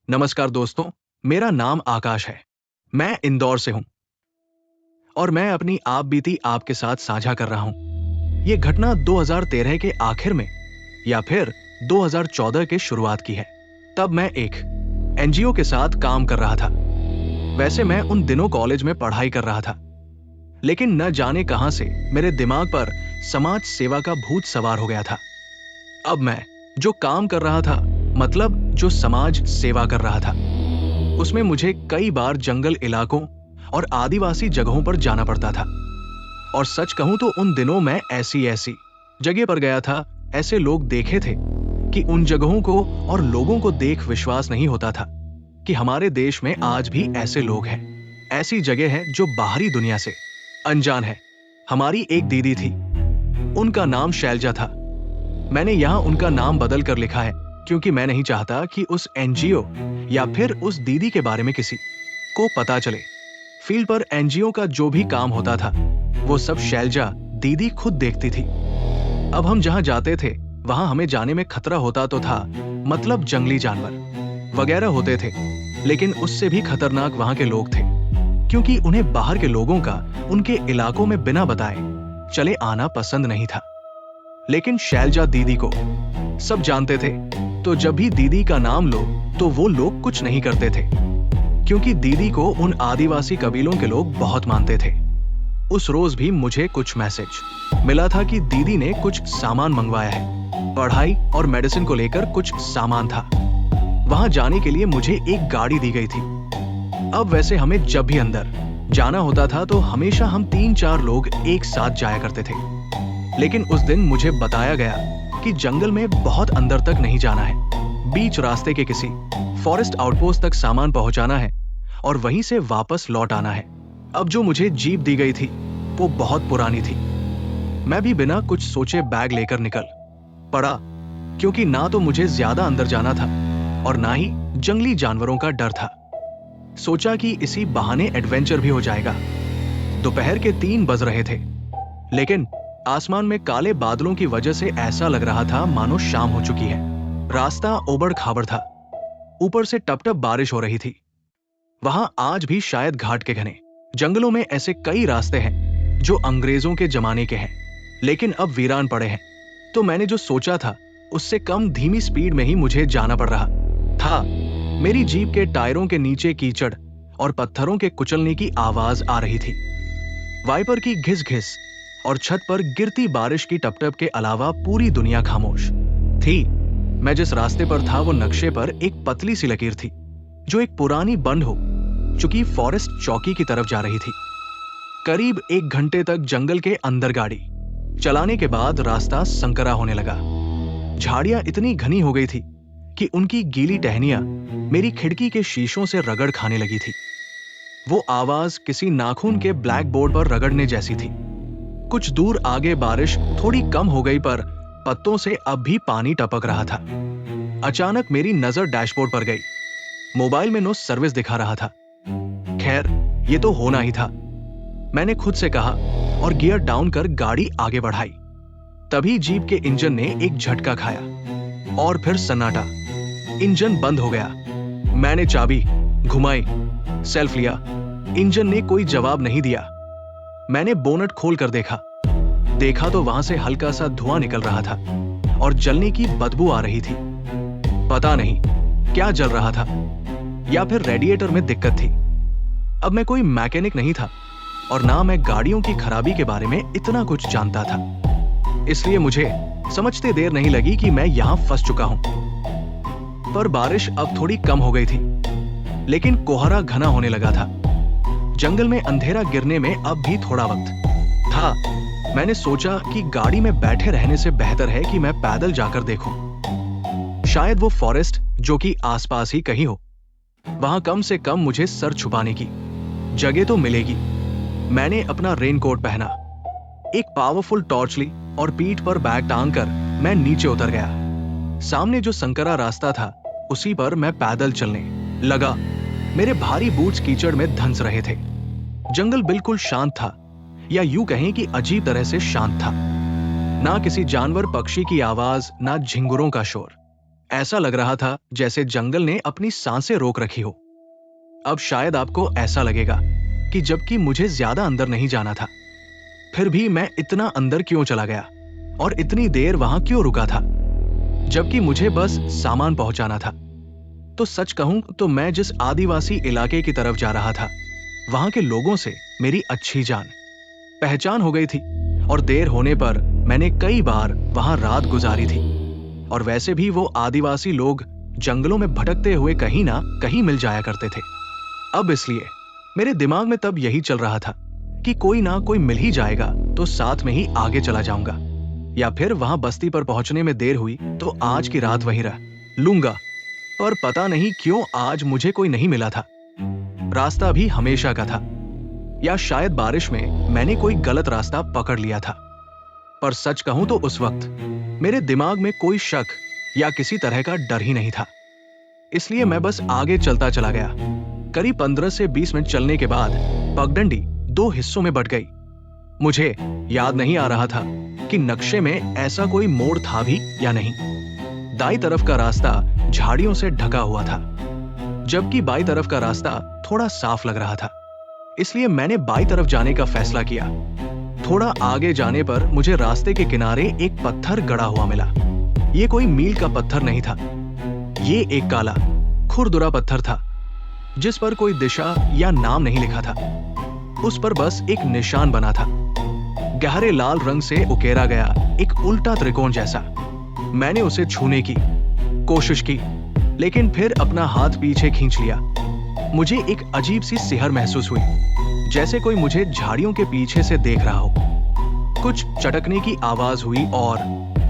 नमस्कार दोस्तों, मेरा नाम आकाश है। मैं इंदौर से हूं और मैं अपनी आप बीती आपके साथ साझा कर रहा हूं। ये घटना 2013 के आखिर में या फिर 2014 के शुरुआत की है। तब मैं एक एनजीओ के साथ काम कर रहा था। वैसे मैं उन दिनों कॉलेज में पढ़ाई कर रहा था, लेकिन न जाने कहां से मेरे दिमाग पर समाज सेवा का भूत सवार हो गया था। अब मैं जो काम कर रहा था, मतलब जो समाज सेवा कर रहा था, उसमें मुझे कई बार जंगल इलाकों और आदिवासी जगहों पर जाना पड़ता था। और सच कहूं तो उन दिनों मैं ऐसी ऐसी जगह पर गया था, ऐसे लोग देखे थे कि उन जगहों को और लोगों को देख विश्वास नहीं होता था कि हमारे देश में आज भी ऐसे लोग हैं। ऐसी जगह है जो बाहरी दुनिया से अनजान है। हमारी एक दीदी थी, उनका नाम शैलजा था। मैंने यहाँ उनका नाम बदल कर लिखा है क्योंकि मैं नहीं चाहता कि उस एनजीओ या फिर उस दीदी के बारे में किसी को पता चले। फील्ड पर एनजीओ का जो भी काम होता था, वो सब शैलजा दीदी खुद देखती थी। अब हम जहां जाते थे वहां हमें जाने में खतरा होता तो था, मतलब जंगली जानवर वगैरह होते थे, लेकिन उससे भी खतरनाक वहां के लोग थे, क्योंकि उन्हें बाहर के लोगों का उनके इलाकों में बिना बताए चले आना पसंद नहीं था। लेकिन शैलजा दीदी को सब जानते थे, तो जब भी दीदी का नाम लो तो वो लोग कुछ नहीं करते थे, क्योंकि दीदी को उन आदिवासी कबीलों के लोग बहुत मानते थे। उस रोज भी मुझे कुछ मैसेज मिला था कि दीदी ने कुछ सामान मंगवाया है। पढ़ाई और मेडिसिन को लेकर कुछ सामान था। वहां जाने के लिए मुझे एक गाड़ी दी गई थी। अब वैसे हमें जब भी अंदर जाना होता था तो हमेशा हम 3-4 लोग एक साथ जाया करते थे, लेकिन उस दिन मुझे बताया गया कि जंगल में बहुत अंदर तक नहीं जाना है। बीच रास्ते के किसी फॉरेस्ट आउटपोस्ट तक सामान पहुंचाना है और वहीं से वापस लौट आना है। अब जो मुझे जीप दी गई थी वो बहुत पुरानी थी। मैं भी बिना कुछ सोचे बैग लेकर निकल पड़ा, क्योंकि ना तो मुझे ज्यादा अंदर जाना था और ना ही जंगली जानवरों का डर था। सोचा कि इसी बहाने एडवेंचर भी हो जाएगा। दोपहर के 3 बज रहे थे, लेकिन आसमान में काले बादलों की वजह से ऐसा लग रहा था मानो शाम हो चुकी है। रास्ता ओबड़ खाबड़ था, ऊपर से टप-टप बारिश हो रही थी। वहां आज भी शायद घाट के घने जंगलों में ऐसे कई रास्ते हैं जो अंग्रेजों के जमाने के हैं, लेकिन अब वीरान पड़े हैं। तो मैंने जो सोचा था उससे कम धीमी स्पीड में ही मुझे जाना पड़ रहा था। मेरी जीप के टायरों के नीचे कीचड़ और पत्थरों के कुचलने की आवाज आ रही थी। वाइपर की घिस-घिस और छत पर गिरती बारिश की टप-टप के अलावा पूरी दुनिया खामोश थी। मैं जिस रास्ते पर था वो नक्शे पर एक पतली सी लकीर थी जो एक पुरानी बंद हो चुकी फॉरेस्ट चौकी की तरफ जा रही थी। करीब 1 घंटे तक जंगल के अंदर गाड़ी चलाने के बाद रास्ता संकरा होने लगा। झाड़ियां इतनी घनी हो गई थी कि उनकी गीली टहनियां मेरी खिड़की के शीशों से रगड़ खाने लगी थी। वो आवाज किसी नाखून के ब्लैक बोर्ड पर रगड़ने जैसी थी। कुछ दूर आगे बारिश थोड़ी कम हो गई, पर पत्तों से अब भी पानी टपक रहा था। अचानक मेरी नजर डैशबोर्ड पर गई। मोबाइल में नो सर्विस दिखा रहा था। खैर, ये तो होना ही था, मैंने खुद से कहा और गियर डाउन कर गाड़ी आगे बढ़ाई। तभी जीप के इंजन ने एक झटका खाया और फिर सन्नाटा। इंजन बंद हो गया। मैंने चाबी घुमाई, सेल्फ लिया। इंजन ने कोई जवाब नहीं दिया। मैंने बोनट खोल कर देखा तो वहां से हल्का सा धुआं निकल रहा था और जलने की बदबू आ रही थी। पता नहीं क्या जल रहा था, या फिर रेडिएटर में दिक्कत थी। अब मैं कोई मैकेनिक नहीं था और ना मैं गाड़ियों की खराबी के बारे में इतना कुछ जानता था, इसलिए मुझे समझते देर नहीं लगी कि मैं यहां फंस चुका हूं। पर बारिश अब थोड़ी कम हो गई थी, लेकिन कोहरा घना होने लगा था। जंगल में अंधेरा गिरने में अब भी थोड़ा वक्त था। मैंने सोचा कि गाड़ी में बैठे रहने से बेहतर है कि मैं पैदल जाकर देखूं। शायद वो फॉरेस्ट जो कि आसपास ही कहीं हो, वहां कम से कम मुझे सर छुपाने की जगह तो मिलेगी। मैंने अपना रेनकोट पहना, एक पावरफुल टॉर्च ली और पीठ पर बैग टांग कर मैं नीचे उतर गया। सामने जो संकरा रास्ता था उसी पर मैं पैदल चलने लगा। मेरे भारी बूट्स कीचड़ में धंस रहे थे। जंगल बिल्कुल शांत था, या यूं कहें कि अजीब तरह से शांत था। ना किसी जानवर पक्षी की आवाज, ना झिंगुरों का शोर। ऐसा लग रहा था जैसे जंगल ने अपनी सांसें रोक रखी हो। अब शायद आपको ऐसा लगेगा कि जबकि मुझे ज्यादा अंदर नहीं जाना था, फिर भी मैं इतना अंदर क्यों चला गया और इतनी देर वहां क्यों रुका था, जबकि मुझे बस सामान पहुंचाना था। तो सच कहूं तो मैं जिस आदिवासी इलाके की तरफ जा रहा था, वहां के लोगों से मेरी अच्छी जान पहचान हो गई थी और देर होने पर मैंने कई बार वहां रात गुजारी थी। और वैसे भी वो आदिवासी लोग जंगलों में भटकते हुए कहीं ना कहीं मिल जाया करते थे। अब इसलिए मेरे दिमाग में तब यही चल रहा था कि कोई ना कोई मिल ही जाएगा तो साथ में ही आगे चला जाऊंगा, या फिर वहां बस्ती पर पहुंचने में देर हुई तो आज की रात वहीं रह लूंगा। पर पता नहीं क्यों आज मुझे कोई नहीं मिला था। रास्ता भी हमेशा का था, या शायद बारिश में मैंने कोई गलत रास्ता पकड़ लिया था। पर सच कहूं तो उस वक्त मेरे दिमाग में कोई शक या किसी तरह का डर ही नहीं था। इसलिए मैं बस आगे चलता चला गया। करीब 15 से 20 मिनट चलने के बाद पगडंडी 2 हिस्सों में बंट गई। मुझे याद नहीं आ रहा था कि नक्शे में ऐसा कोई मोड़ था भी या नहीं। दाई तरफ का रास्ता झाड़ियों से ढका हुआ था, जबकि बाई तरफ का रास्ता थोड़ा साफ लग रहा था। इसलिए मैंने बाई तरफ जाने का फैसला किया। थोड़ा आगे जाने पर मुझे रास्ते के किनारे एक पत्थर गड़ा हुआ मिला। ये कोई मील का पत्थर नहीं था, ये एक काला खुरदुरा पत्थर था जिस पर कोई दिशा या नाम नहीं लिखा था। उस पर बस एक निशान बना था, गहरे लाल रंग से उकेरा गया एक उल्टा त्रिकोण जैसा। मैंने उसे छूने की कोशिश की, लेकिन फिर अपना हाथ पीछे खींच लिया। मुझे एक अजीब सी सिहर महसूस हुई, जैसे कोई मुझे झाड़ियों के पीछे से देख रहा हो। कुछ चटकने की आवाज हुई और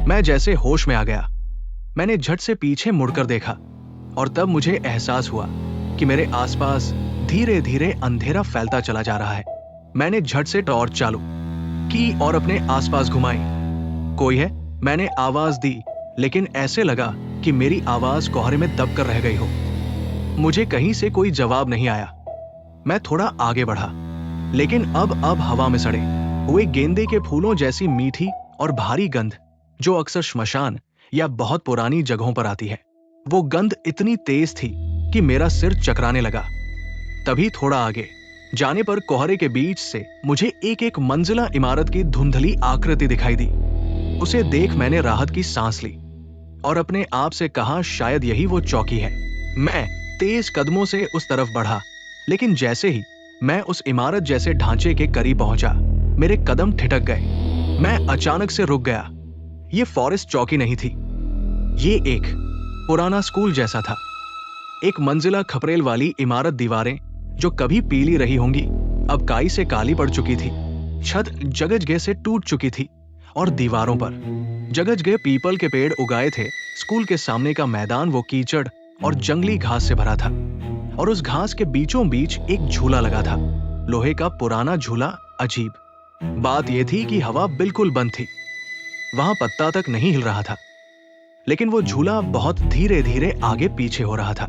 मैं जैसे होश में आ गया। मैंने झट से पीछे मुड़कर देखा और तब मुझे एहसास हुआ कि मेरे आसपास धीरे धीरे अंधेरा फैलता चला जा रहा है। मैंने झट से टॉर्च चालू की और अपने आसपास घुमाई। कोई है? मैंने आवाज दी, लेकिन ऐसे लगा कि मेरी आवाज कोहरे में दबकर रह गई हो। मुझे कहीं से कोई जवाब नहीं आया। मैं थोड़ा आगे बढ़ा, लेकिन अब हवा में सड़े हुए गेंदे के फूलों जैसी मीठी और भारी गंध, जो अक्सर श्मशान या बहुत पुरानी जगहों पर आती है, वो गंध इतनी तेज थी कि मेरा सिर चकराने लगा। तभी थोड़ा आगे जाने पर कोहरे के बीच से मुझे एक एक मंजिला इमारत की धुंधली आकृति दिखाई दी। उसे देख मैंने राहत की सांस ली और अपने आप से कहा, शायद यही वो चौकी है। मैं तेज कदमों से उस तरफ बढ़ा, लेकिन जैसे ही मैं उस इमारत जैसे ढांचे के करीब पहुंचा, मेरे कदम ठिठक गए। मैं अचानक से रुक गया। ये फॉरेस्ट चौकी नहीं थी, ये एक पुराना स्कूल जैसा था। एक मंजिला खपरेल वाली इमारत, दीवारें जो कभी पीली रही होंगी अब काई से काली पड़ चुकी थी। छत जगजगे से टूट चुकी थी और दीवारों पर जगजगे पीपल के पेड़ उगाए थे। स्कूल के सामने का मैदान वो कीचड़ और जंगली घास से भरा था, और उस घास के बीचों बीच एक झूला लगा था, लोहे का पुराना झूला। अजीब बात यह थी कि हवा बिल्कुल बंद थी, वहां पत्ता तक नहीं हिल रहा था, लेकिन वो झूला बहुत धीरे धीरे आगे पीछे हो रहा था।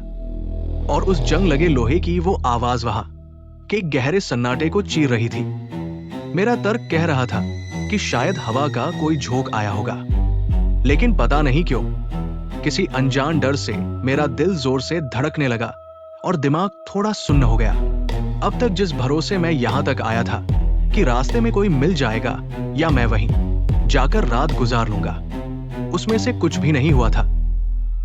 और उस जंग लगे लोहे की वो आवाज वहां के गहरे सन्नाटे को चीर रही थी। मेरा तर्क कह रहा था कि शायद हवा का कोई झोंक आया होगा, लेकिन पता नहीं क्यों किसी अनजान डर से मेरा दिल जोर से धड़कने लगा और दिमाग थोड़ा सुन्न हो गया। अब तक जिस भरोसे मैं यहां तक आया था कि रास्ते में कोई मिल जाएगा या मैं वहीं जाकर रात गुजार लूंगा, उसमें से कुछ भी नहीं हुआ था।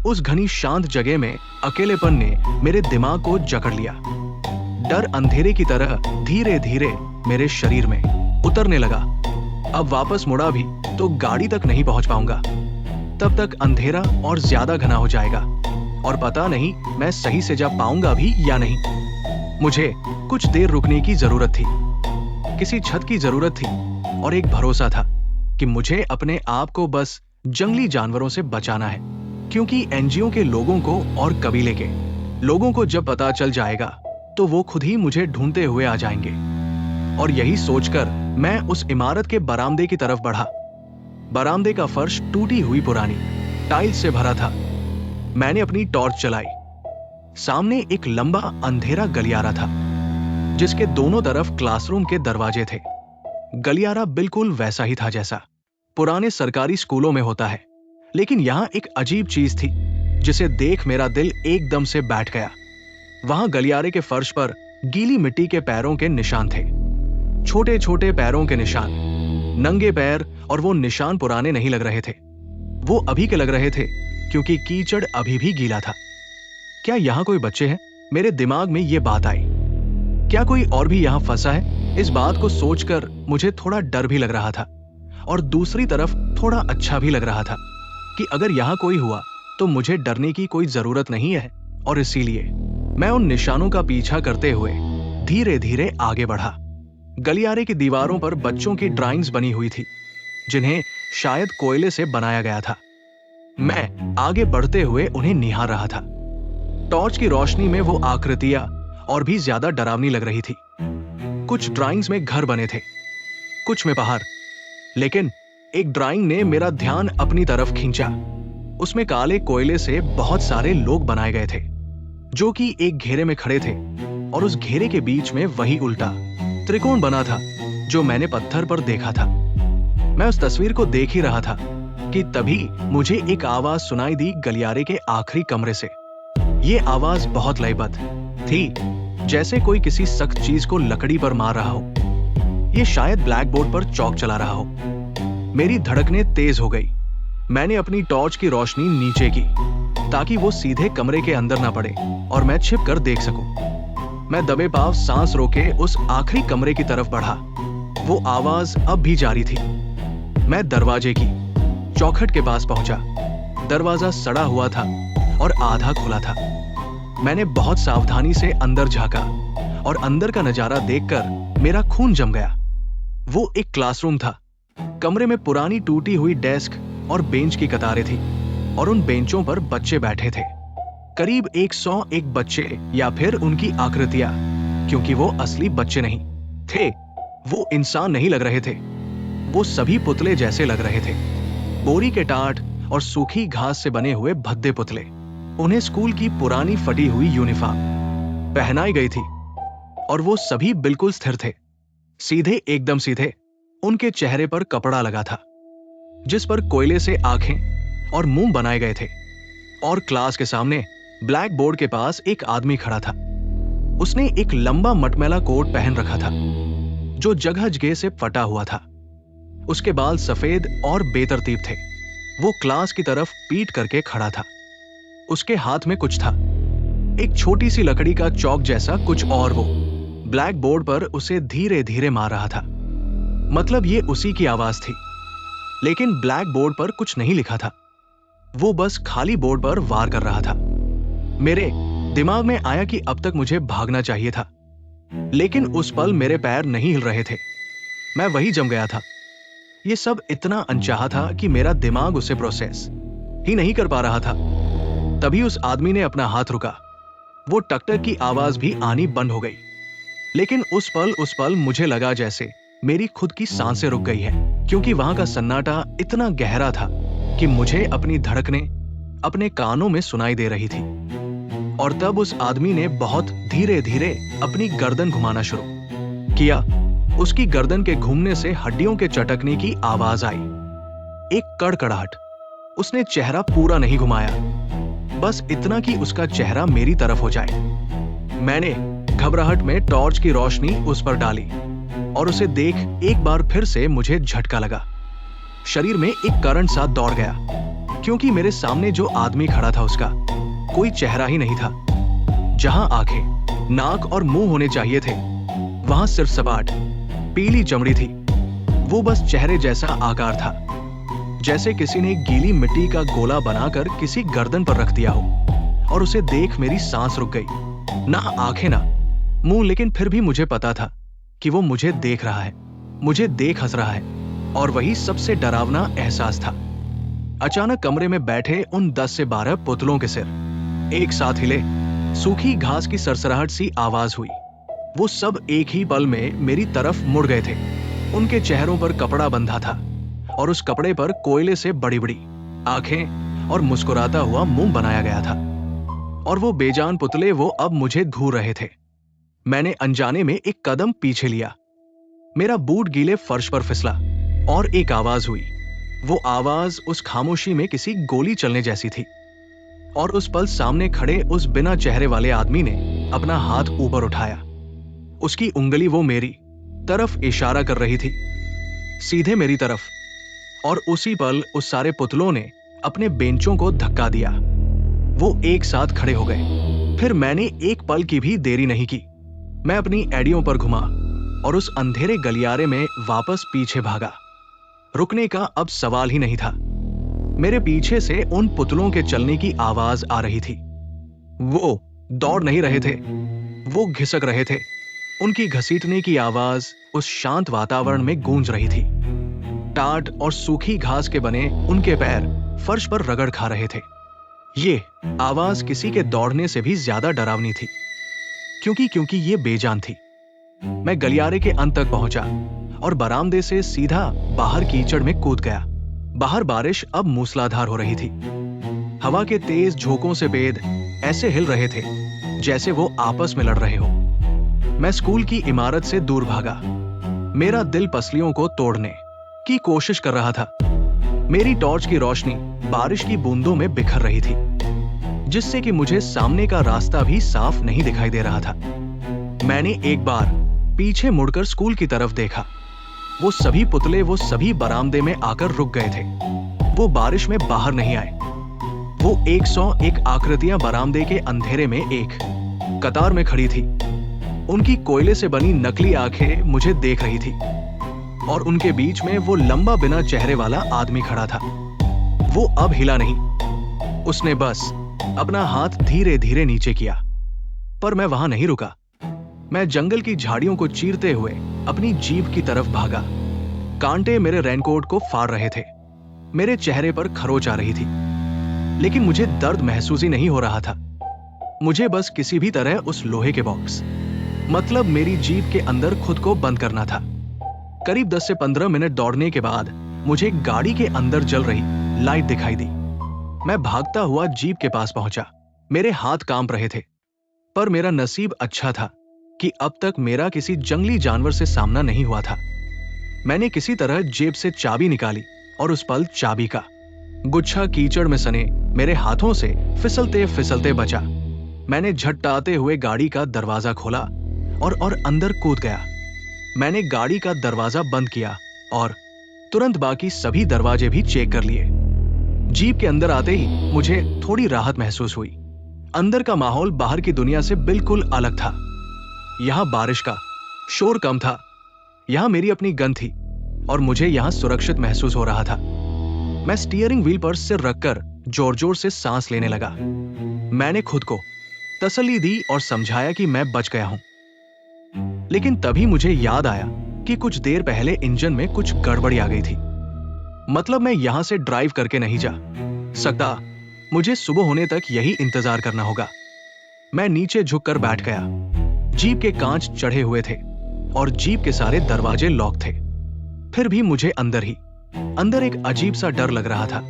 उस घनी शांत जगह में अकेलेपन ने मेरे दिमाग को जकड़ लिया। डर अंधेरे की तरह धीरे धीरे मेरे शरीर में उतरने लगा। अब वापस मुड़ा भी तो गाड़ी तक नहीं पहुंच पाऊंगा। तब तक अंधेरा और ज्यादा घना हो जाएगा और पता नहीं मैं सही से जा पाऊंगा भी या नहीं। मुझे कुछ देर रुकने की जरूरत थी, किसी छत की जरूरत थी और एक भरोसा था कि मुझे अपने आप को बस जंगली जानवरों से बचाना है, क्योंकि एनजीओ के लोगों को और कबीले के लोगों को जब पता चल जाएगा तो वो खुद ही मुझे ढूंढते हुए आ जाएंगे। और यही सोचकर मैं उस इमारत के बरामदे की तरफ बढ़ा। बरामदे का फर्श टूटी हुई पुरानी टाइल्स से भरा था। मैंने अपनी टॉर्च चलाई। सामने एक लंबा अंधेरा गलियारा था जिसके दोनों तरफ क्लासरूम के दरवाजे थे। गलियारा बिल्कुल वैसा ही था जैसा पुराने सरकारी स्कूलों में होता है, लेकिन यहां एक अजीब चीज थी जिसे देख मेरा दिल एकदम से बैठ गया। वहां गलियारे के फर्श पर गीली मिट्टी के पैरों के निशान थे, छोटे छोटे पैरों के निशान, नंगे पैर। और वो निशान पुराने नहीं लग रहे थे, वो अभी के लग रहे थे, क्योंकि कीचड़ अभी भी गीला था। क्या यहाँ कोई बच्चे हैं? मेरे दिमाग में ये बात आई। क्या कोई और भी यहाँ फंसा है? इस बात को सोचकर मुझे थोड़ा डर भी लग रहा था और दूसरी तरफ थोड़ा अच्छा भी लग रहा था कि अगर यहाँ कोई हुआ तो मुझे डरने की कोई जरूरत नहीं है। और इसीलिए मैं उन निशानों का पीछा करते हुए धीरे धीरे आगे बढ़ा। गलियारे की दीवारों पर बच्चों की ड्राइंग्स बनी हुई थी, जिन्हें शायद कोयले से बनाया गया था। मैं आगे बढ़ते हुए उन्हें निहार रहा था। टॉर्च की रोशनी में वो आकृतियां और भी ज्यादा डरावनी लग रही थी। कुछ ड्राइंग्स में घर बने थे, कुछ में पहाड़, लेकिन एक ड्राइंग ने मेरा ध्यान अपनी तरफ खींचा। उसमें काले कोयले से बहुत सारे लोग बनाए गए थे, जो कि एक घेरे में खड़े थे, और उस घेरे के बीच में वही उल्टा त्रिकोण बना था जो मैंने पत्थर पर देखा था। मैं उस तस्वीर को देख ही रहा था कि तभी मुझे एक आवाज सुनाई दी गलियारे के आखिरी कमरे से। ये आवाज बहुत लयबद्ध थी, जैसे कोई किसी सख्त चीज को लकड़ी पर मार रहा हो। ये शायद ब्लैक बोर्ड पर चौक चला रहा हो। मेरी धड़कनें तेज हो गई। मैंने अपनी टॉर्च की रोशनी नीचे की ताकि वो सीधे कमरे के अंदर ना पड़े और मैं छिप कर देख सकूं। मैं दबे पांव सांस रोके उस आखिरी कमरे की तरफ बढ़ा। वो आवाज अब भी जारी थी। मैं दरवाजे की चौखट के पास पहुंचा। दरवाजा सड़ा हुआ था और आधा खुला था। मैंने बहुत सावधानी से अंदर झांका और अंदर का नजारा देखकर मेरा खून जम गया। वो एक क्लासरूम था। कमरे में पुरानी टूटी हुई डेस्क और बेंच की कतारें थी और उन बेंचों पर बच्चे बैठे थे। करीब 101 बच्चे, या फिर उनकी आकृतियां, क्योंकि वो असली बच्चे नहीं थे। वो इंसान नहीं लग रहे थे, वो सभी पुतले जैसे लग रहे थे। बोरी के टाट और सूखी घास से बने हुए भद्दे पुतले। उन्हें स्कूल की पुरानी फटी हुई यूनिफॉर्म पहनाई गई थी और वो सभी बिल्कुल स्थिर थे, सीधे, एकदम सीधे। उनके चेहरे पर कपड़ा लगा था जिस पर कोयले से आंखें और मुंह बनाए गए थे। और क्लास के सामने ब्लैक बोर्ड के पास एक आदमी खड़ा था। उसने एक लंबा मटमैला कोट पहन रखा था जो जगह जगह से फटा हुआ था। उसके बाल सफेद और बेतरतीब थे। वो क्लास की तरफ पीठ करके खड़ा था। उसके हाथ में कुछ था, एक छोटी सी लकड़ी का चौक जैसा कुछ, और वो ब्लैक बोर्ड पर उसे धीरे धीरे मार रहा था। मतलब ये उसी की आवाज थी, लेकिन ब्लैक बोर्ड पर कुछ नहीं लिखा था। वो बस खाली बोर्ड पर वार कर रहा था। मेरे दिमाग में आया कि अब तक मुझे भागना चाहिए था, लेकिन उस पल मेरे पैर नहीं हिल रहे थे। मैं वही जम गया था। ये सब इतना अनचाहा था कि मेरा दिमाग उसे प्रोसेस ही नहीं कर पा रहा था। तभी उस आदमी ने अपना हाथ रुका। वो टकटक की आवाज भी आनी बंद हो गई। लेकिन उस पल मुझे लगा जैसे मेरी खुद की सांसें रुक गई है, क्योंकि वहां का सन्नाटा इतना गहरा था कि मुझे अपनी धड़कनें अपने कानों में सुनाई दे रही थी। और तब उस आदमी ने बहुत धीरे धीरे अपनी गर्दन घुमाना शुरू किया। उसकी गर्दन के घूमने से हड्डियों के चटकने की आवाज आई, एक कड़कड़ाहट। उसने चेहरा पूरा नहीं घुमाया, बस इतना कि उसका चेहरा मेरी तरफ हो जाए। मैंने घबराहट में टॉर्च की रोशनी उस पर डाली और उसे देख एक बार फिर से मुझे झटका लगा। शरीर में एक करंट सा दौड़ गया, क्योंकि मेरे सामने जो आदमी खड़ा था उसका कोई चेहरा ही नहीं था। जहां आंखें, नाक और मुंह होने चाहिए थे, वहां सिर्फ सपाट पीली चमड़ी थी। वो बस चेहरे जैसा आकार था, जैसे किसी ने गीली मिट्टी का गोला बनाकर किसी गर्दन पर रख दिया हो। और उसे देख मेरी सांस रुक गई। ना आंखें ना मुंह, लेकिन फिर भी मुझे पता था कि वो मुझे देख रहा है, मुझे देख हंस रहा है। और वही सबसे डरावना एहसास था। अचानक कमरे में बैठे उन 10 से 12 पुतलों के सिर एक साथ हिले। सूखी घास की सरसराहट सी आवाज हुई। वो सब एक ही पल में मेरी तरफ मुड़ गए थे। उनके चेहरों पर कपड़ा बंधा था और उस कपड़े पर कोयले से बड़ी बड़ी आंखें और मुस्कुराता हुआ मुंह बनाया गया था। और वो बेजान पुतले वो अब मुझे घूर रहे थे। मैंने अनजाने में एक कदम पीछे लिया। मेरा बूट गीले फर्श पर फिसला और एक आवाज हुई। वो आवाज उस खामोशी में किसी गोली चलने जैसी थी। और उस पल सामने खड़े उस बिना चेहरे वाले आदमी ने अपना हाथ ऊपर उठाया। उसकी उंगली वो मेरी तरफ इशारा कर रही थी, सीधे मेरी तरफ। और उसी पल उस सारे पुतलों ने अपने बेंचों को धक्का दिया। वो एक साथ खड़े हो गए। फिर मैंने एक पल की भी देरी नहीं की। मैं अपनी एड़ियों पर घुमा और उस अंधेरे गलियारे में वापस पीछे भागा। रुकने का अब सवाल ही नहीं था। मेरे पीछे से उन पुतलों के चलने की आवाज आ रही थी। वो दौड़ नहीं रहे थे, वो घिसक रहे थे। उनकी घसीटने की आवाज उस शांत वातावरण में गूंज रही थी। टाट और सूखी घास के बने उनके पैर फर्श पर रगड़ खा रहे थे। ये आवाज किसी के दौड़ने से भी ज्यादा डरावनी थी, क्योंकि ये बेजान थी। मैं गलियारे के अंत तक पहुंचा और बरामदे से सीधा बाहर कीचड़ में कूद गया। बाहर बारिश अब मूसलाधार हो रही थी। हवा के तेज झोंकों से पेड़ ऐसे हिल रहे थे जैसे वो आपस में लड़ रहे हो। मैं स्कूल की इमारत से दूर भागा। मेरा दिल पसलियों को तोड़ने की कोशिश कर रहा था। मेरी टॉर्च की रोशनी बारिश की बूंदों में बिखर रही थी, जिससे कि मुझे सामने का रास्ता भी साफ नहीं दिखाई दे रहा था। मैंने एक बार पीछे मुड़कर स्कूल की तरफ देखा। वो सभी पुतले वो सभी बरामदे में आकर रुक गए थे। वो बारिश में बाहर नहीं आए। वो 101 आकृतियां बरामदे के अंधेरे में एक कतार में खड़ी थी। उनकी कोयले से बनी नकली आंखें मुझे देख रही थी और उनके बीच में वो लंबा बिना चेहरे वाला आदमी खड़ा था। वो अब हिला नहीं। उसने बस अपना हाथ धीरे धीरे नीचे किया। पर मैं वहां नहीं रुका। मैं जंगल की झाड़ियों को चीरते हुए अपनी जीप की तरफ भागा। कांटे मेरे रेनकोट को फाड़ रहे थे। मेरे चेहरे पर खरोच आ रही थी, लेकिन मुझे दर्द महसूस ही नहीं हो रहा था। मुझे बस किसी भी तरह उस लोहे के बॉक्स, मतलब मेरी जीप के अंदर खुद को बंद करना था। करीब 10 से 15 मिनट दौड़ने के बाद मुझे गाड़ी के अंदर जल रही लाइट दिखाई दी। मैं भागता हुआ जीप के पास पहुंचा। मेरे हाथ कांप रहे थे, पर मेरा नसीब अच्छा था कि अब तक मेरा किसी जंगली जानवर से सामना नहीं हुआ था। मैंने किसी तरह जेब से चाबी निकाली और उस पल चाबी का गुच्छा कीचड़ में सने मेरे हाथों से फिसलते फिसलते बचा। मैंने झटटाते हुए गाड़ी का दरवाजा खोला और अंदर कूद गया। मैंने गाड़ी का दरवाजा बंद किया और तुरंत बाकी सभी दरवाजे भी चेक कर लिए। जीप के अंदर आते ही मुझे थोड़ी राहत महसूस हुई। अंदर का माहौल बाहर की दुनिया से बिल्कुल अलग था। यहां बारिश का शोर कम था। यहां मेरी अपनी गन थी और मुझे यहां सुरक्षित महसूस हो रहा था। मैं स्टीयरिंग व्हील पर सिर रखकर जोर जोर से सांस लेने लगा। मैंने खुद को तसल्ली दी और समझाया कि मैं बच गया हूं। लेकिन तभी मुझे याद आया कि कुछ देर पहले इंजन में कुछ गड़बड़ी आ गई थी। मतलब मैं यहां से ड्राइव करके नहीं जा सकता। मुझे सुबह होने तक यही इंतजार करना होगा। मैं नीचे झुककर बैठ गया। जीप के कांच चढ़े हुए थे और जीप के सारे दरवाजे लॉक थे। फिर भी मुझे अंदर एक अजीब सा डर लग रहा था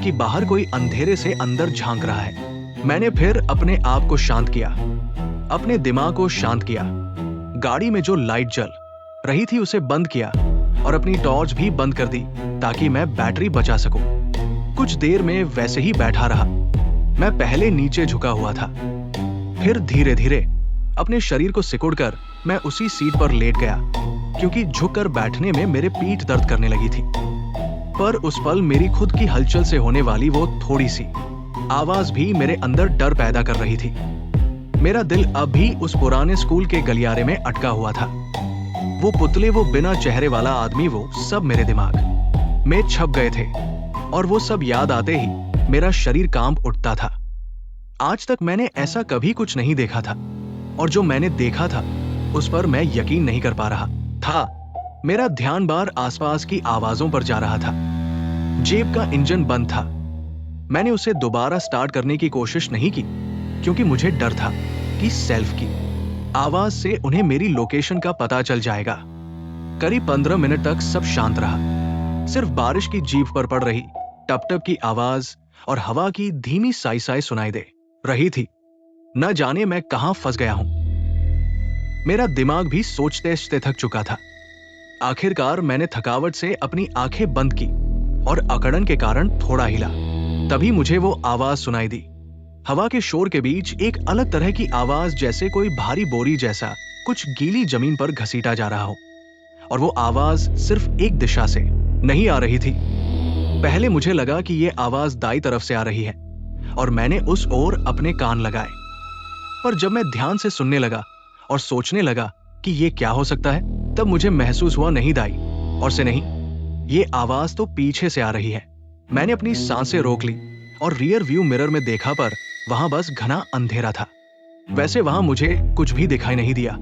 कि बाहर कोई अंधेरे से अंदर झांक रहा है। मैंने फिर अपने आप को शांत किया, अपने दिमाग को शांत किया। गाड़ी में जो लाइट जल रही थी उसे बंद किया और अपनी टॉर्च भी बंद कर दी ताकि मैं बैटरी बचा सकूं। कुछ देर में वैसे ही बैठा रहा। मैं पहले नीचे झुका हुआ था, फिर धीरे धीरे अपने शरीर को सिकुड़कर मैं उसी सीट पर लेट गया, क्योंकि झुककर बैठने में मेरे पीठ दर्द करने लगी थी। पर उस पल मेरी खुद की हलचल से होने वाली वो थोड़ी सी आवाज भी मेरे अंदर डर पैदा कर रही थी। मेरा दिल अब भी उस पुराने स्कूल के गलियारे में अटका हुआ था। वो पुतले, वो बिना चेहरे वाला आदमी, वो सब मेरे दिमाग में छप गए थे और वो सब याद आते ही मेरा शरीर कांप उठता था। आज तक मैंने ऐसा कभी कुछ नहीं देखा था और जो मैंने देखा था उस पर मैं यकीन नहीं कर पा रहा था। मेरा ध्यान बार आसपास की आवाजों पर जा रहा था। जेब का इंजन बंद था। मैंने उसे दोबारा स्टार्ट करने की कोशिश नहीं की, क्योंकि मुझे डर था कि सेल्फ की आवाज से उन्हें मेरी लोकेशन का पता चल जाएगा। करीब 15 मिनट तक सब शांत रहा। सिर्फ बारिश की जीप पर पड़ रही टप टप की आवाज और हवा की धीमी साई साई सुनाई दे रही थी। न जाने मैं कहां फंस गया हूं। मेरा दिमाग भी सोचते सोचते थक चुका था। आखिरकार मैंने थकावट से अपनी आंखें बंद की और अकड़न के कारण थोड़ा हिला। तभी मुझे वो आवाज सुनाई दी। हवा के शोर के बीच एक अलग तरह की आवाज, जैसे कोई भारी बोरी जैसा कुछ गीली जमीन पर घसीटा जा रहा हो। और वो आवाज सिर्फ एक दिशा से नहीं आ रही थी। पहले मुझे लगा कि ये आवाज दाईं तरफ से आ रही है और मैंने उस ओर अपने कान लगाए। पर जब मैं ध्यान से सुनने लगा और सोचने लगा कि ये क्या हो सकता है, तब मुझे महसूस हुआ नहीं दाईं और से नहीं, ये आवाज तो पीछे से आ रही है। मैंने अपनी सांसें रोक ली और रियर व्यू मिरर में देखा, पर वहां बस घना अंधेरा था। वैसे वहां मुझे कुछ भी दिखाई नहीं दिया।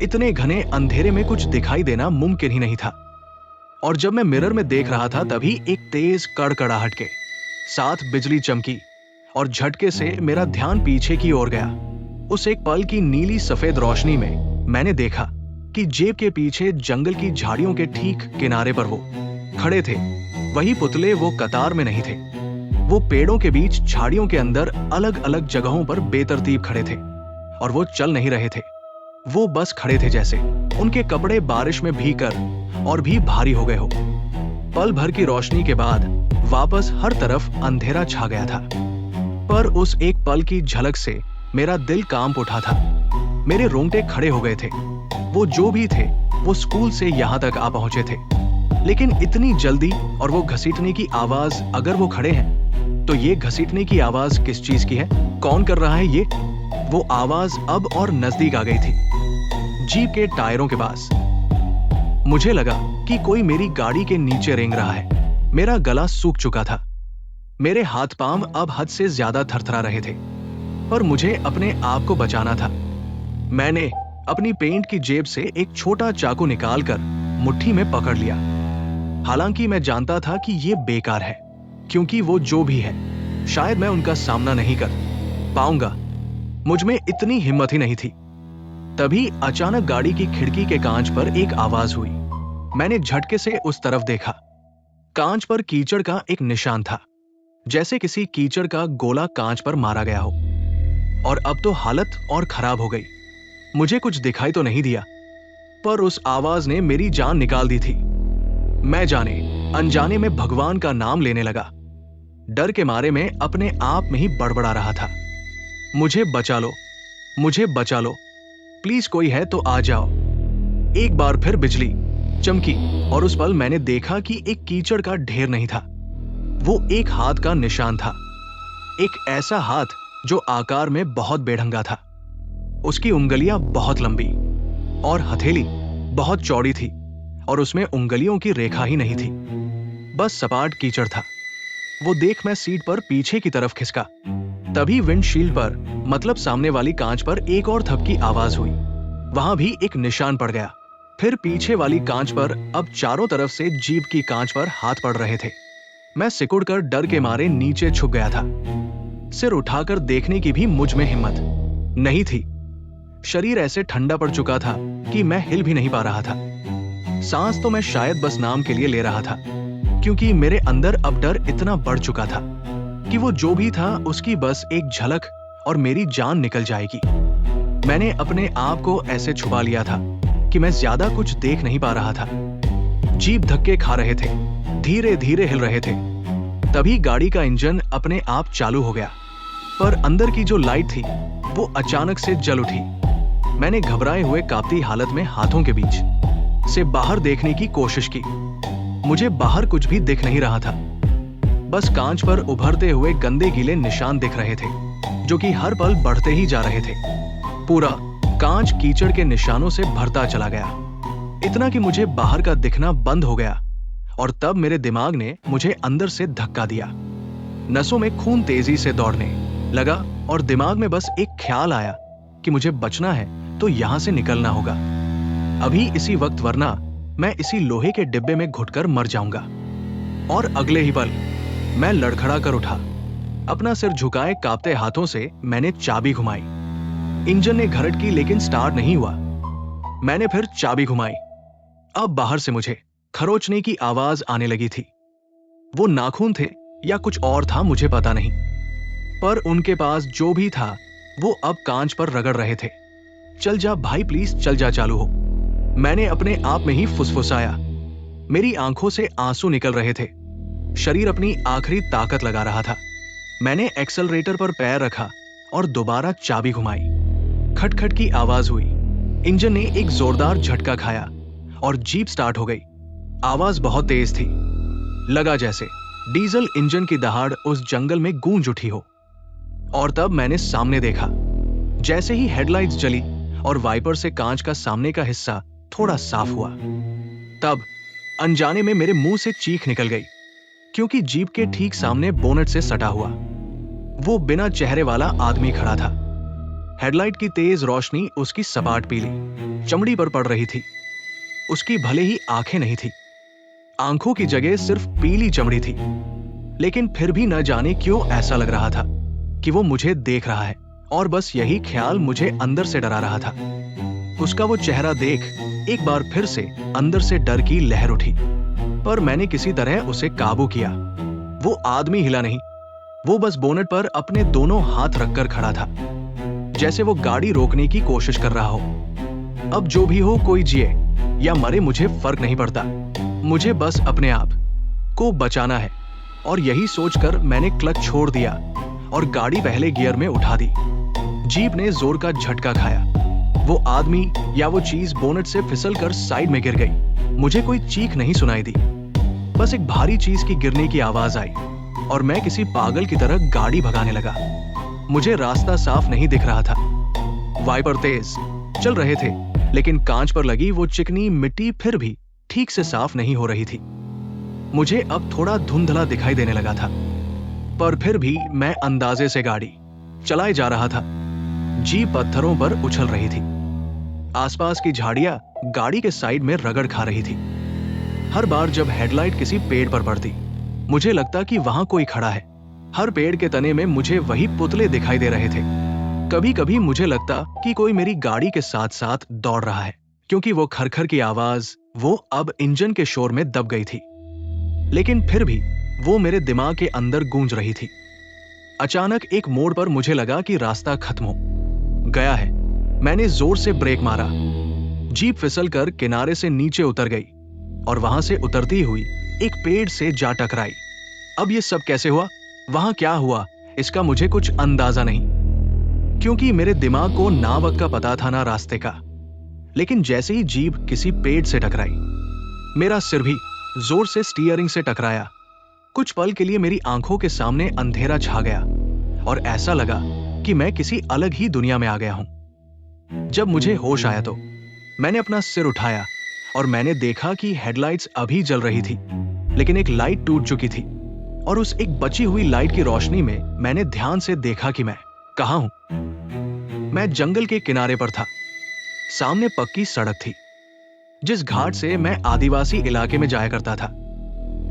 इतने घने अंधेरे में कुछ दिखाई देना मुमकिन ही नहीं था। और जब मैं मिरर में देख रहा था, तभी एक तेज कड़कड़ाहट के साथ बिजली चमकी और झटके से मेरा ध्यान पीछे की ओर गया। उस एक पल की नीली सफेद रोशनी में मैंने देखा कि जेब के पीछे जंगल की झाड़ियों के ठीक किनारे पर वो खड़े थे। वही पुतले, वो कतार में नहीं थे। वो पेड़ों के बीच झाड़ियों के अंदर अलग अलग जगहों पर बेतरतीब खड़े थे और वो चल नहीं रहे थे। वो बस खड़े थे, जैसे उनके कपड़े बारिश में भीगकर और भी भारी हो गए हो। पल भर की रोशनी के बाद वापस हर तरफ अंधेरा छा गया था। पर उस एक पल की झलक से मेरा दिल कांप उठा था। मेरे रोंगटे खड़े हो गए थे। वो जो भी थे, वो स्कूल से यहाँ तक आ पहुंचे थे, लेकिन इतनी जल्दी। और वो घसीटने की आवाज, अगर वो खड़े हैं तो ये घसीटने की आवाज किस चीज की है? कौन कर रहा है ये? वो आवाज अब और नजदीक आ गई थी, जीप के टायरों के पास। मुझे लगा कि कोई मेरी गाड़ी के नीचे रेंग रहा है। मेरा गला सूख चुका था। मेरे हाथ पांव अब हद से ज्यादा थरथरा रहे थे, पर मुझे अपने आप को बचाना था। मैंने अपनी पेंट की जेब से एक छोटा चाकू निकालकर मुट्ठी में पकड़ लिया। हालांकि मैं जानता था कि यह बेकार है, क्योंकि वो जो भी है, शायद मैं उनका सामना नहीं कर पाऊंगा। मुझ में इतनी हिम्मत ही नहीं थी। तभी अचानक गाड़ी की खिड़की के कांच पर एक आवाज हुई। मैंने झटके से उस तरफ देखा। कांच पर कीचड़ का एक निशान था, जैसे किसी कीचड़ का गोला कांच पर मारा गया हो। और अब तो हालत और खराब हो गई। मुझे कुछ दिखाई तो नहीं दिया, पर उस आवाज ने मेरी जान निकाल दी थी। मैं जाने अनजाने में भगवान का नाम लेने लगा। डर के मारे में अपने आप में ही बड़बड़ा रहा था, मुझे बचा लो, मुझे बचा लो, प्लीज कोई है तो आ जाओ। एक बार फिर बिजली चमकी और उस पल मैंने देखा कि एक कीचड़ का ढेर नहीं था, वो एक हाथ का निशान था। एक ऐसा हाथ जो आकार में बहुत बेढंगा था। उसकी उंगलियां बहुत लंबी और हथेली बहुत चौड़ी थी, और उसमें उंगलियों की रेखा ही नहीं थी, बस सपाट कीचड़ था। वो देख मैं सीट पर पीछे की तरफ खिसका। तभी विंडशील्ड पर, मतलब सामने वाली कांच पर, एक और थपकी आवाज हुई। वहां भी एक निशान पड़ गया। फिर पीछे वाली कांच पर, अब चारों तरफ से जीप की कांच पर हाथ पड़ रहे थे। मैं सिकुड़कर डर के मारे नीचे छुप गया था। सिर उठाकर देखने की भी मुझ में हिम्मत नहीं थी। शरीर ऐसे ठंडा पड़ चुका था कि मैं हिल भी नहीं पा रहा था। सांस तो मैं शायद बस नाम के लिए ले रहा था, क्योंकि मेरे अंदर अब डर इतना बढ़ चुका था कि वो जो भी था, उसकी बस एक झलक और मेरी जान निकल जाएगी। मैंने अपने आप को ऐसे छुपा लिया था कि मैं ज्यादा कुछ देख नहीं पा रहा था। जीप धक्के खा रहे थे, धीरे धीरे हिल रहे थे। तभी गाड़ी का इंजन अपने आप चालू हो गया, पर अंदर की जो लाइट थी वो अचानक से जल उठी। मैंने घबराए हुए कांपती हालत में हाथों के बीच से बाहर देखने की कोशिश की। मुझे बाहर कुछ भी दिख नहीं रहा था, बस कांच पर उभरते हुए गंदे गीले निशान दिख रहे थे, जो कि हर पल बढ़ते ही जा रहे थे। पूरा कांच कीचड़ के निशानों से भरता चला गया, इतना कि मुझे बाहर का दिखना बंद हो गया। और तब मेरे दिमाग ने मुझे अंदर से धक्का दिया। नसों में खून तेजी से दौड़ने लगा और दिमाग में बस एक ख्याल आया कि मुझे बचना है तो यहां से निकलना होगा अभी, इसी वक्त, वरना मैं इसी लोहे के डिब्बे में घुटकर मर जाऊंगा। और अगले ही पल मैं लड़खड़ा कर उठा। अपना सिर झुकाए कांपते हाथों से मैंने चाबी घुमाई। इंजन ने घरट की, लेकिन स्टार्ट नहीं हुआ। मैंने फिर चाबी घुमाई। अब बाहर से मुझे खरोचने की आवाज आने लगी थी। वो नाखून थे या कुछ और था, मुझे पता नहीं, पर उनके पास जो भी था वो अब कांच पर रगड़ रहे थे। चल जा भाई, प्लीज चल जा, चालू हो। मैंने अपने आप में ही फुसफुसाया। मेरी आंखों से आंसू निकल रहे थे। शरीर अपनी आखिरी ताकत लगा रहा था। मैंने एक्सेलरेटर पर पैर रखा और दोबारा चाबी घुमाई। खटखट की आवाज हुई। इंजन ने एक जोरदार झटका खाया और जीप स्टार्ट हो गई। आवाज बहुत तेज थी, लगा जैसे डीजल इंजन की दहाड़ उस जंगल में गूंज उठी हो। और तब मैंने सामने देखा। जैसे ही हेडलाइट्स जली और वाइपर से कांच का सामने का हिस्सा थोड़ा साफ हुआ, तब अनजाने में मेरे मुंह से चीख निकल गई, क्योंकि जीप के ठीक सामने बोनट से सटा हुआ वो बिना चेहरे वाला आदमी खड़ा था। हेडलाइट की तेज रोशनी उसकी सपाट पीली चमड़ी पर पड़ रही थी। उसकी भले ही आंखें नहीं थी, आंखों की जगह सिर्फ पीली चमड़ी थी, लेकिन फिर भी न जाने क्यों ऐसा लग रहा था कि वो मुझे देख रहा है, और बस यही ख्याल मुझे अंदर से डरा रहा था। उसका वो चेहरा देख एक बार फिर से अंदर से डर की लहर उठी, पर मैंने किसी तरह उसे काबू किया। वो आदमी हिला नहीं, वो बस बोनट पर अपने दोनों हाथ रखकर खड़ा था, जैसे वो गाड़ी रोकने की कोशिश कर रहा हो। अब जो भी हो, कोई जिए या मरे मुझे फर्क नहीं पड़ता, मुझे बस अपने आप को बचाना है। और यही सोचकर मैंने क्लच छोड़ दिया और गाड़ी पहले गियर में उठा दी। जीप ने जोर का झटका खाया। वो आदमी या वो चीज बोनट से फिसलकर साइड में गिर गई। मुझे कोई चीख नहीं सुनाई दी, बस एक भारी चीज की गिरने की आवाज आई और मैं किसी पागल की तरह गाड़ी भगाने लगा। मुझे रास्ता साफ नहीं दिख रहा था। वाइपर तेज चल रहे थे, लेकिन कांच पर लगी वो चिकनी मिट्टी फिर भी ठीक से साफ नहीं हो रही थी। मुझे अब थोड़ा धुंधला दिखाई देने लगा था, पर फिर भी मैं अंदाजे से गाड़ी चलाए जा रहा था। जीप पत्थरों पर उछल रही थी। आसपास की झाड़ियां गाड़ी के साइड में रगड़ खा रही थी। हर बार जब हेडलाइट किसी पेड़ पर पड़ती, मुझे लगता कि वहां कोई खड़ा है। हर पेड़ के तने में मुझे वही पुतले दिखाई दे रहे थे। कभी कभी मुझे लगता कि कोई मेरी गाड़ी के साथ साथ दौड़ रहा है, क्योंकि वो खरखर की आवाज वो अब इंजन के शोर में दब गई थी, लेकिन फिर भी वो मेरे दिमाग के अंदर गूंज रही थी। अचानक एक मोड़ पर मुझे लगा कि रास्ता खत्म हो गया है। मैंने जोर से ब्रेक मारा। जीप फिसलकर किनारे से नीचे उतर गई और वहां से उतरती हुई एक पेड़ से जा टकराई। अब ये सब कैसे हुआ, वहां क्या हुआ, इसका मुझे कुछ अंदाजा नहीं, क्योंकि मेरे दिमाग को ना वक्त का पता था ना रास्ते का। लेकिन जैसे ही जीप किसी पेड़ से टकराई, मेरा सिर भी जोर से स्टीयरिंग से टकराया। कुछ पल के लिए मेरी आंखों के सामने अंधेरा छा गया और ऐसा लगा कि मैं किसी अलग ही दुनिया में आ गया हूं। जब मुझे होश आया तो मैंने अपना सिर उठाया और मैंने देखा कि हेडलाइट्स अभी जल रही थी, लेकिन एक लाइट टूट चुकी थी। और उस एक बची हुई लाइट की रोशनी में मैंने ध्यान से देखा कि मैं कहां हूं। मैं जंगल के किनारे पर था। सामने पक्की सड़क थी, जिस घाट से मैं आदिवासी इलाके में जाया करता था।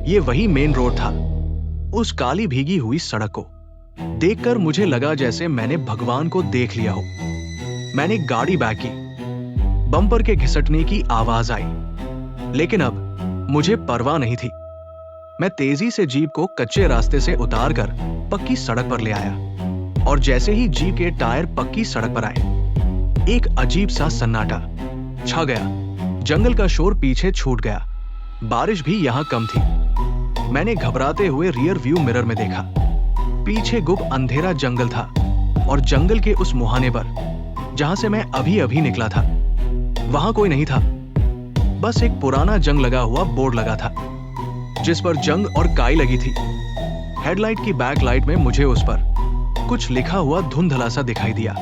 ये वही मेन रोड था। उस काली भीगी हुई सड़क को देखकर मुझे लगा जैसे मैंने भगवान को देख लिया हो। मैंने गाड़ी बैक की। बम्पर के घिसटने की आवाज आई, लेकिन अब मुझे परवाह नहीं थी। मैं तेजी से जीप को कच्चे रास्ते से उतारकर पक्की सड़क पर ले आया, और जैसे ही जीप के टायर पक्की सड़क पर आए, एक अजीब सा सन्नाटा छा गया। जंगल का शोर पीछे छूट गया। बारिश भी यहां कम थी। मैंने घबराते हुए रियर व्यू मिरर में देखा। पीछे गुप अंधेरा जंगल था, और जंगल के उस मुहाने पर जहां से मैं अभी अभी निकला था, वहां कोई नहीं था। बस एक पुराना जंग लगा हुआ बोर्ड लगा था, जिस पर जंग और काई लगी थी। हेडलाइट की बैक लाइट में मुझे उस पर कुछ लिखा हुआ धुंधला सा दिखाई दिया।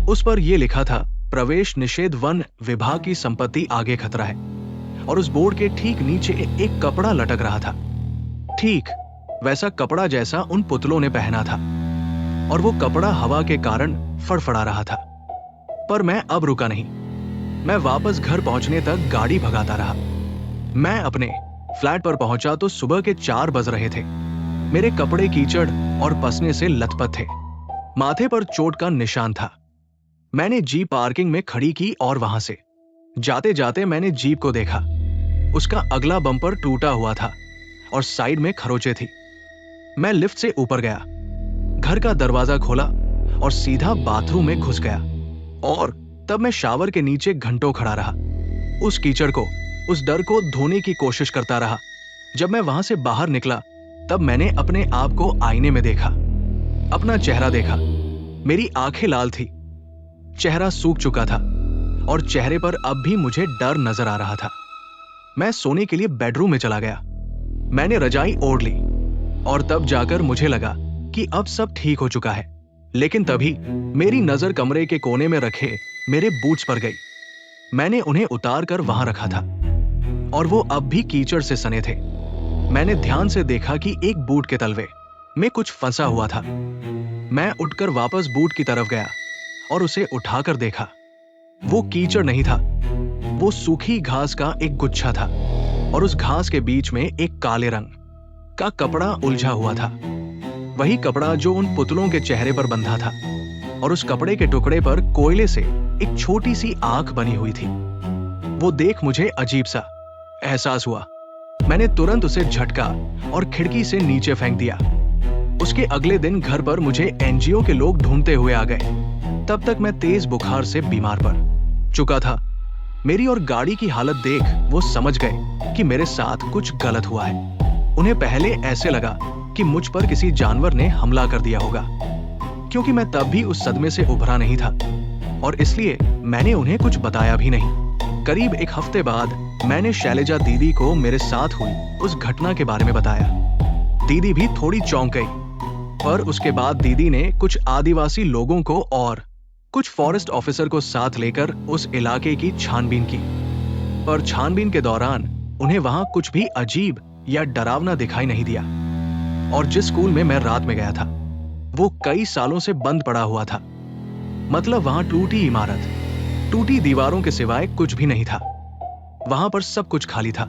उस पर यह लिखा था, प्रवेश निषेध, वन विभाग की संपत्ति आगे खतरा है। और उस बोर्ड के ठीक नीचे एक कपड़ा लटक रहा था, ठीक वैसा कपड़ा जैसा उन पुतलों ने पहना था, और वो कपड़ा हवा के कारण फड़फड़ा रहा था। पर मैं अब रुका नहीं। मैं वापस घर पहुंचने तक गाड़ी भगाता रहा। मैं अपने फ्लैट पर पहुंचा तो सुबह के 4 बज रहे थे। मेरे कपड़े कीचड़ और पसीने से लथपथ थे। माथे पर चोट का निशान था। मैंने जीप पार्किंग में खड़ी की और वहां से जाते जाते मैंने जीप को देखा। उसका अगला बम्पर टूटा हुआ था और साइड में खरोंचे थी। मैं लिफ्ट से ऊपर गया, घर का दरवाजा खोला और सीधा बाथरूम में घुस गया। और तब मैं शावर के नीचे घंटों खड़ा रहा, उस कीचड़ को, उस डर को धोने की कोशिश करता रहा। जब मैं वहां से बाहर निकला, तब मैंने अपने आप को आईने में देखा। अपना चेहरा देखा। मेरी आंखें लाल थी, चेहरा सूख चुका था और चेहरे पर अब भी मुझे डर नजर आ रहा था। मैं सोने के लिए बेडरूम में चला गया। मैंने रजाई ओढ़ ली और तब जाकर मुझे लगा कि अब सब ठीक हो चुका है। लेकिन तभी मेरी नजर कमरे के कोने में रखे मेरे बूट्स पर गई। मैंने उन्हें उतार कर वहां रखा था और वो अब भी कीचड़ से सने थे। मैंने ध्यान से देखा कि एक बूट के तलवे में कुछ फंसा हुआ था। मैं उठकर वापस बूट की तरफ गया और उसे उठाकर देखा। वो कीचड़ नहीं था, वो सूखी घास का एक गुच्छा था और उस घास के बीच में एक काले रंग का कपड़ा उलझा हुआ था। वही कपड़ा जो उन पुतलों के चेहरे पर बंधा था और उस कपड़े के टुकड़े पर कोयले से एक छोटी सी आंख बनी हुई थी। वो देख मुझे अजीब सा एहसास हुआ। मैंने तुरंत उसे झटका और खिड़की से नीचे फेंक दिया। उसके अगले दिन घर पर मुझे एनजीओ के लोग ढूंढते हुए आ गए। तब तक मैं तेज बुखार से बीमार पड़ चुका था। मेरी और गाड़ी की हालत देख वो समझ गए कि मेरे साथ कुछ गलत हुआ है। उन्हें पहले ऐसे लगा कि मुझ पर किसी जानवर ने हमला कर दिया होगा, क्योंकि मैं तब भी उस सदमे से उभरा नहीं था और इसलिए मैंने उन्हें कुछ बताया भी नहीं। करीब एक हफ्ते बाद मैंने शैलजा दीदी को मेरे साथ हुई उस घटना के बारे में बताया। दीदी भी थोड़ी चौंक गई, पर उसके बाद दीदी ने कुछ आदिवासी लोगों को और कुछ फॉरेस्ट ऑफिसर को साथ लेकर उस इलाके की छानबीन की। पर छानबीन के दौरान उन्हें वहां कुछ भी अजीब या डरावना दिखाई नहीं दिया और जिस स्कूल में मैं रात में गया था वो कई सालों से बंद पड़ा हुआ था। मतलब वहां टूटी इमारत, टूटी दीवारों के सिवाय कुछ भी नहीं था। वहां पर सब कुछ खाली था,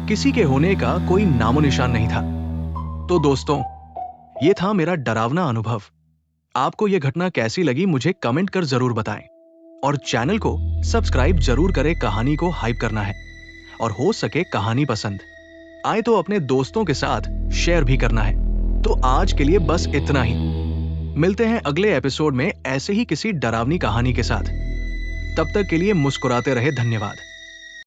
किसी के होने का कोई नामो निशान नहीं था। तो दोस्तों, ये था मेरा डरावना अनुभव। आपको यह घटना कैसी लगी मुझे कमेंट कर जरूर बताएं और चैनल को सब्सक्राइब जरूर करें। कहानी को हाइप करना है और हो सके कहानी पसंद आए तो अपने दोस्तों के साथ शेयर भी करना है। तो आज के लिए बस इतना ही। मिलते हैं अगले एपिसोड में ऐसे ही किसी डरावनी कहानी के साथ। तब तक के लिए मुस्कुराते रहे। धन्यवाद।